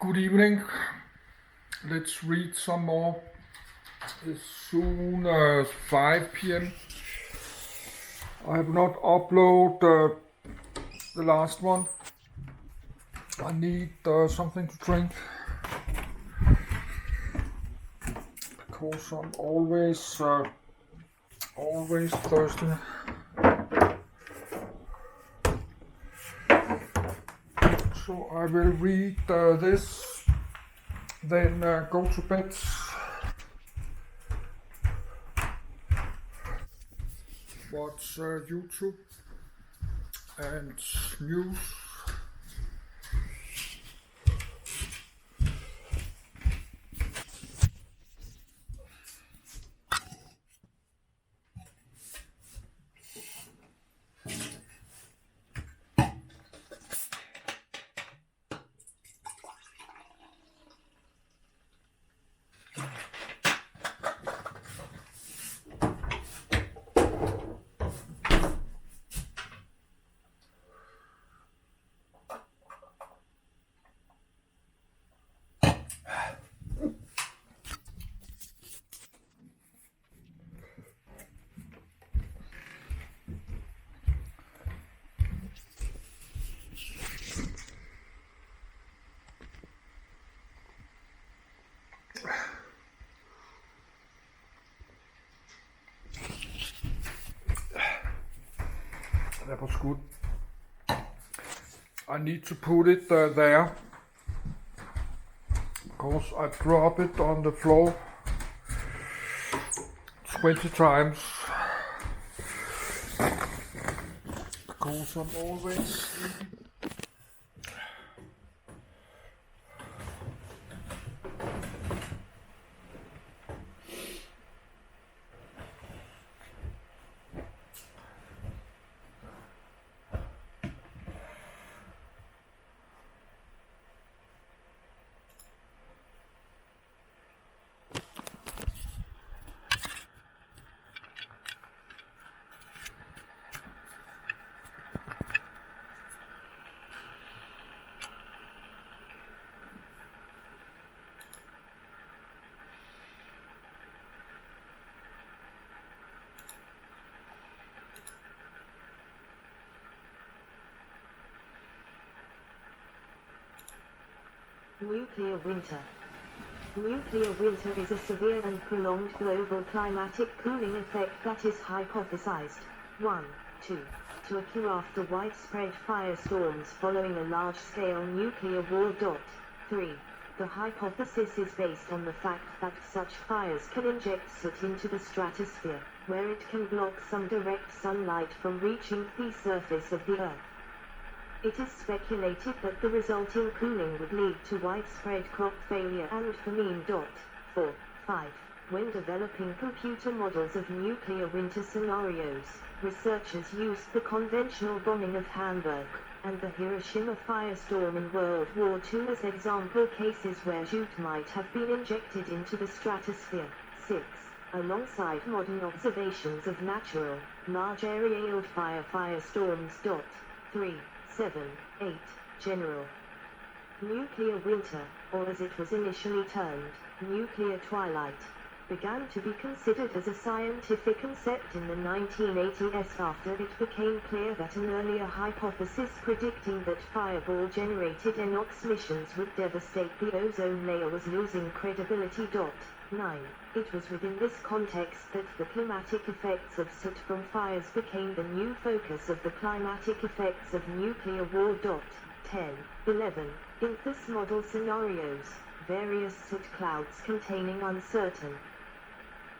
Good evening. Let's read some more. It's soon 5 p.m. I have not uploaded the last one. I need something to drink because I'm always thirsty. So I will read this, then go to bed. Watch YouTube and news. That was good. I need to put it there because I drop it on the floor 20 times because I'm always sleepy. Nuclear winter. Nuclear winter is a severe and prolonged global climatic cooling effect that is hypothesized 1. To occur after widespread firestorms following a large-scale nuclear war. 3. The hypothesis is based on the fact that such fires can inject soot into the stratosphere, where it can block some direct sunlight from reaching the surface of the Earth. It is speculated that the resulting cooling would lead to widespread crop failure and famine. 4. 5. When developing computer models of nuclear winter scenarios, researchers used the conventional bombing of Hamburg and the Hiroshima firestorm in World War II as example cases where soot might have been injected into the stratosphere. 6. Alongside modern observations of natural, large area firestorms. 3. 7. 8. General nuclear winter, or as it was initially termed, nuclear twilight, began to be considered as a scientific concept in the 1980s after it became clear that an earlier hypothesis predicting that fireball-generated NOx emissions would devastate the ozone layer was losing credibility. 9. It was within this context that the climatic effects of soot from fires became the new focus of the climatic effects of nuclear war. 10. 11. In this model scenarios, various soot clouds containing uncertain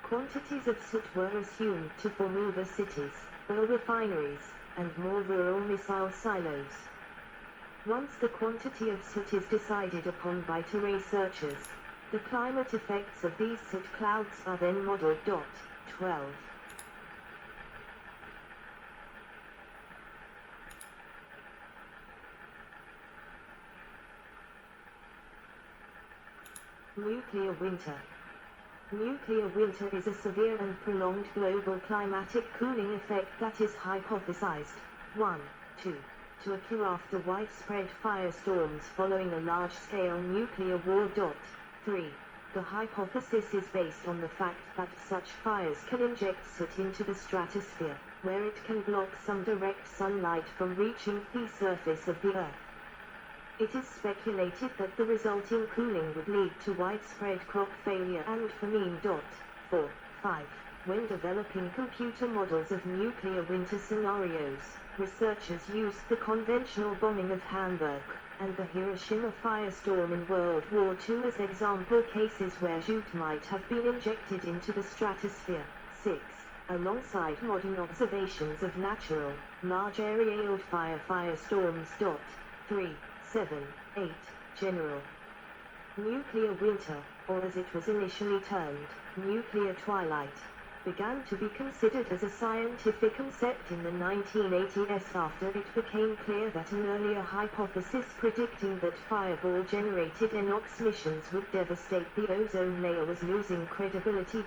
quantities of soot were assumed to form over cities, oil refineries, and more rural missile silos. Once the quantity of soot is decided upon by researchers, the climate effects of these soot clouds are then modeled. 12. Nuclear winter. Nuclear winter is a severe and prolonged global climatic cooling effect that is hypothesized 1. To occur after widespread firestorms following a large-scale nuclear war. 3. The hypothesis is based on the fact that such fires can inject soot into the stratosphere, where it can block some direct sunlight from reaching the surface of the Earth. It is speculated that the resulting cooling would lead to widespread crop failure and famine. 4. 5. When developing computer models of nuclear winter scenarios, researchers used the conventional bombing of Hamburg and the Hiroshima firestorm in World War II as example cases where soot might have been injected into the stratosphere. 6. Alongside modern observations of natural, large area firestorms. 3, 7, 8. General nuclear winter, or as it was initially termed, nuclear twilight, began to be considered as a scientific concept in the 1980s after it became clear that an earlier hypothesis predicting that fireball-generated NOx emissions would devastate the ozone layer was losing credibility.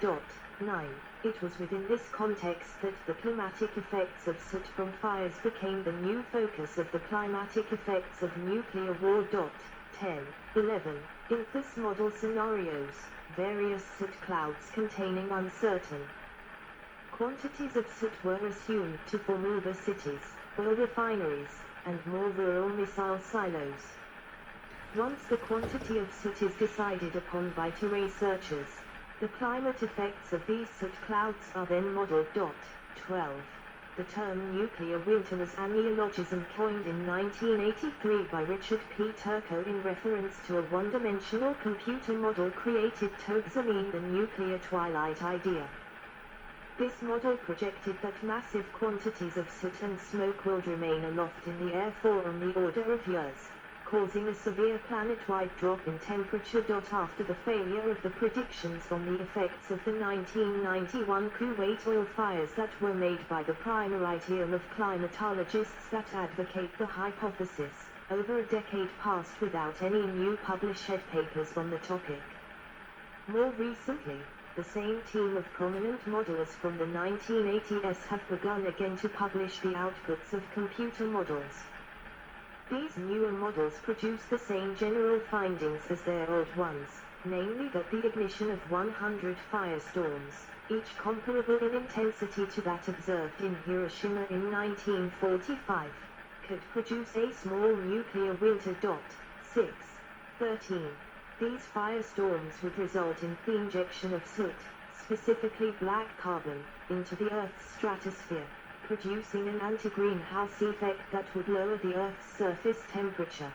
9. It was within this context that the climatic effects of soot from fires became the new focus of the climatic effects of nuclear war. 10. 11. In this model scenarios, various soot clouds containing uncertain quantities of soot were assumed to form urban cities, oil refineries, and more rural missile silos. Once the quantity of soot is decided upon by two researchers, the climate effects of these soot clouds are then modeled. 12. The term nuclear winter was a neologism coined in 1983 by Richard P. Turco in reference to a one-dimensional computer model created to examine the nuclear twilight idea. This model projected that massive quantities of soot and smoke would remain aloft in the air for on the order of years, causing a severe planet-wide drop in temperature. After the failure of the predictions on the effects of the 1991 Kuwait oil fires that were made by the primordial of climatologists that advocate the hypothesis, over a decade passed without any new published papers on the topic. More recently, the same team of prominent modelers from the 1980s have begun again to publish the outputs of computer models. These newer models produce the same general findings as their old ones, namely that the ignition of 100 firestorms, each comparable in intensity to that observed in Hiroshima in 1945, could produce a small nuclear winter. 6. 13. These firestorms would result in the injection of soot, specifically black carbon, into the Earth's stratosphere, producing an anti-greenhouse effect that would lower the Earth's surface temperature.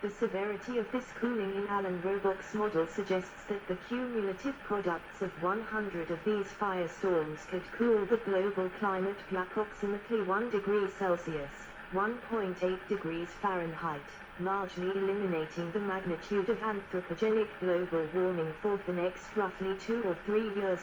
The severity of this cooling in Alan Robock's model suggests that the cumulative products of 100 of these firestorms could cool the global climate by approximately 1 degree Celsius, 1.8 degrees Fahrenheit, largely eliminating the magnitude of anthropogenic global warming for the next roughly 2 or 3 years.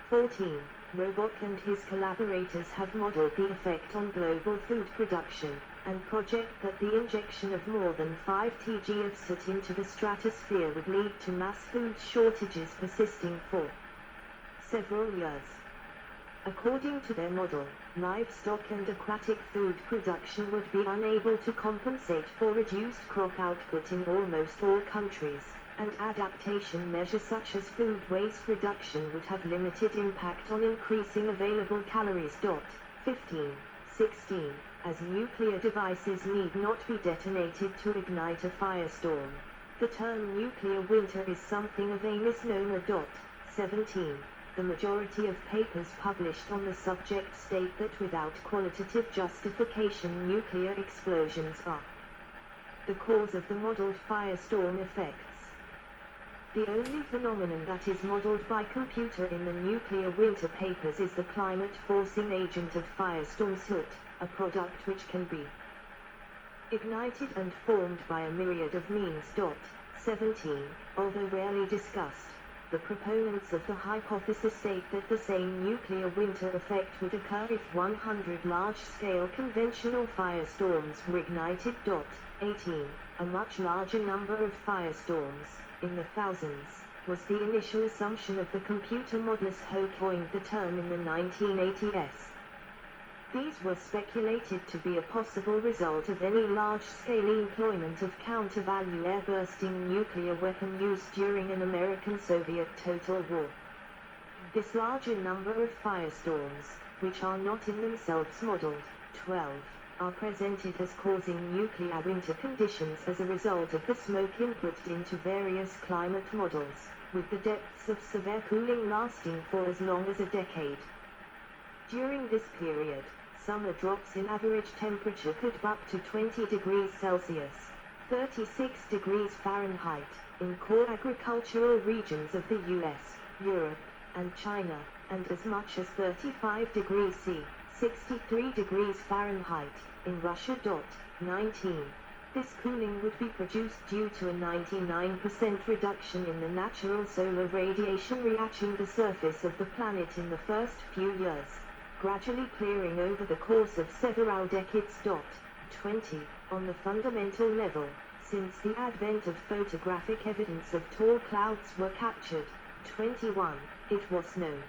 14. Robock and his collaborators have modeled the effect on global food production, and project that the injection of more than 5 tg of soot into the stratosphere would lead to mass food shortages persisting for several years. According to their model, livestock and aquatic food production would be unable to compensate for reduced crop output in almost all countries, and adaptation measures such as food waste reduction would have limited impact on increasing available calories. 15. 16. As nuclear devices need not be detonated to ignite a firestorm, the term nuclear winter is something of a misnomer. 17. The majority of papers published on the subject state that without qualitative justification nuclear explosions are the cause of the modeled firestorm effects. The only phenomenon that is modeled by computer in the nuclear winter papers is the climate-forcing agent of firestorm soot, a product which can be ignited and formed by a myriad of means. 17. Although rarely discussed, the proponents of the hypothesis state that the same nuclear winter effect would occur if 100 large-scale conventional firestorms were ignited. 18. A much larger number of firestorms, in the thousands, was the initial assumption of the computer modelers who coined the term in the 1980s. These were speculated to be a possible result of any large-scale employment of counter-value air-bursting nuclear weapon used during an American-Soviet total war. This larger number of firestorms, which are not in themselves modeled, 12, are presented as causing nuclear winter conditions as a result of the smoke input into various climate models, with the depths of severe cooling lasting for as long as a decade. During this period, summer drops in average temperature could be up to 20 degrees Celsius, 36 degrees Fahrenheit, in core agricultural regions of the US, Europe, and China, and as much as 35 degrees C, 63 degrees Fahrenheit, in Russia. 19. This cooling would be produced due to a 99% reduction in the natural solar radiation reaching the surface of the planet in the first few years, gradually clearing over the course of several decades. 20. On the fundamental level, since the advent of photographic evidence of tall clouds were captured, 21, it was known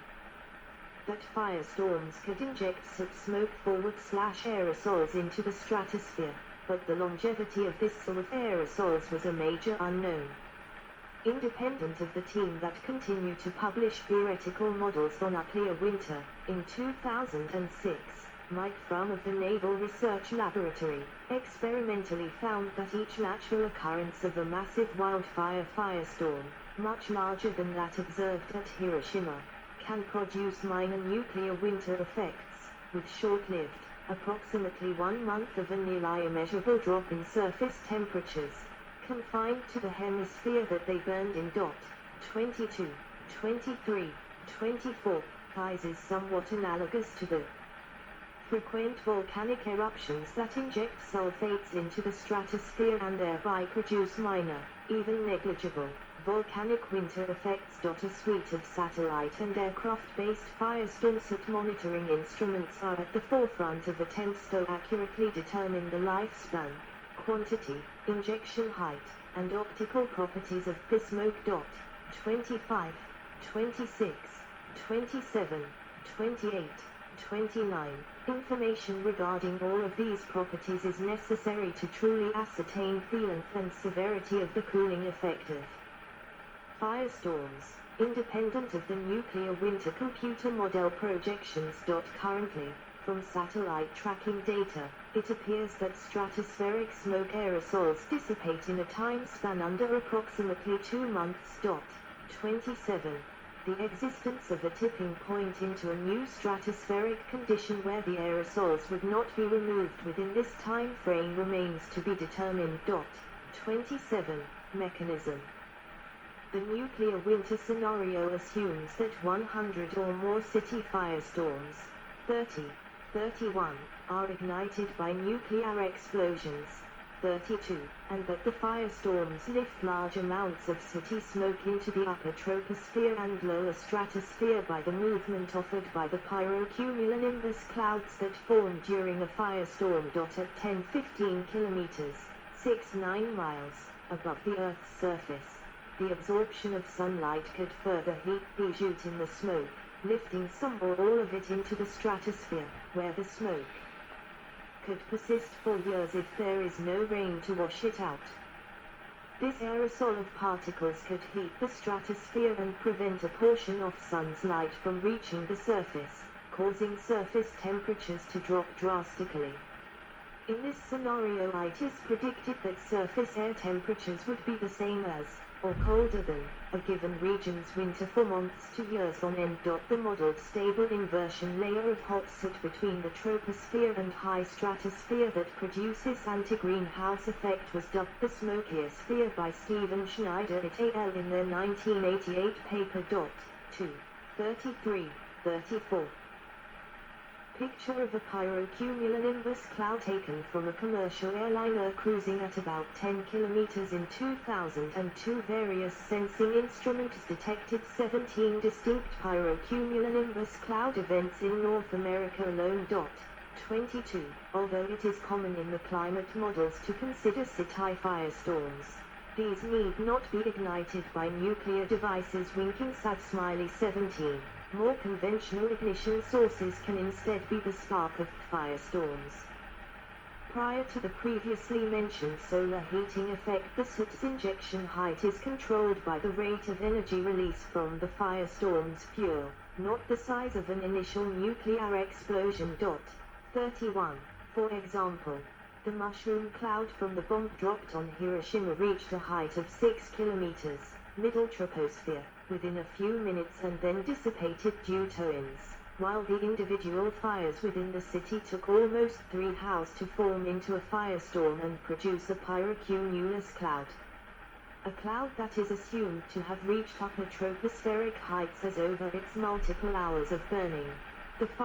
that firestorms could inject such smoke forward/aerosols into the stratosphere, but the longevity of this sort of aerosols was a major unknown. Independent of the team that continued to publish theoretical models for nuclear winter, in 2006, Mike Frum of the Naval Research Laboratory experimentally found that each natural occurrence of a massive wildfire firestorm, much larger than that observed at Hiroshima, can produce minor nuclear winter effects, with short-lived, approximately 1 month of a nearly immeasurable drop in surface temperatures, confined to the hemisphere that they burned in. 22, 23, 24, is somewhat analogous to the frequent volcanic eruptions that inject sulfates into the stratosphere and thereby produce minor, even negligible, volcanic winter effects. A suite of satellite and aircraft-based firestorm monitoring instruments are at the forefront of attempts to accurately determine the lifespan, quantity, injection height, and optical properties of the smoke. 25, 26, 27, 28, 29. Information regarding all of these properties is necessary to truly ascertain the length and severity of the cooling effect of firestorms, independent of the nuclear winter computer model projections. Currently, from satellite tracking data, it appears that stratospheric smoke aerosols dissipate in a time span under approximately 2 months. 27. The existence of a tipping point into a new stratospheric condition where the aerosols would not be removed within this time frame remains to be determined. 27. Mechanism. The nuclear winter scenario assumes that 100 or more city firestorms, 30, 31, are ignited by nuclear explosions, 32, and that the firestorms lift large amounts of city smoke into the upper troposphere and lower stratosphere by the movement offered by the pyrocumulonimbus clouds that form during a firestorm. At 10-15 kilometers, 6-9 miles, above the Earth's surface, the absorption of sunlight could further heat the soot in the smoke, lifting some or all of it into the stratosphere, where the smoke could persist for years if there is no rain to wash it out. This aerosol of particles could heat the stratosphere and prevent a portion of sun's light from reaching the surface, causing surface temperatures to drop drastically. In this scenario, it is predicted that surface air temperatures would be the same as, or colder than, a given region's winter for months to years on end. The modeled stable inversion layer of hot soot between the troposphere and high stratosphere that produces anti-greenhouse effect was dubbed the smokiosphere by Stephen Schneider et al. In their 1988 paper. 2, 33, 34. Picture of a pyrocumulonimbus cloud taken from a commercial airliner cruising at about 10 kilometers in 2002. Various sensing instruments detected 17 distinct pyrocumulonimbus cloud events in North America alone. 22. Although it is common in the climate models to consider city firestorms, these need not be ignited by nuclear devices. Winking sad smiley 17. More conventional ignition sources can instead be the spark of firestorms. Prior to the previously mentioned solar heating effect, the soot's injection height is controlled by the rate of energy release from the firestorm's fuel, not the size of an initial nuclear explosion. 31. For example, the mushroom cloud from the bomb dropped on Hiroshima reached a height of 6 kilometers, middle troposphere, within a few minutes and then dissipated due to winds, while the individual fires within the city took almost 3 hours to form into a firestorm and produce a pyrocumulus cloud. A cloud that is assumed to have reached upper tropospheric heights as over its multiple hours of burning. The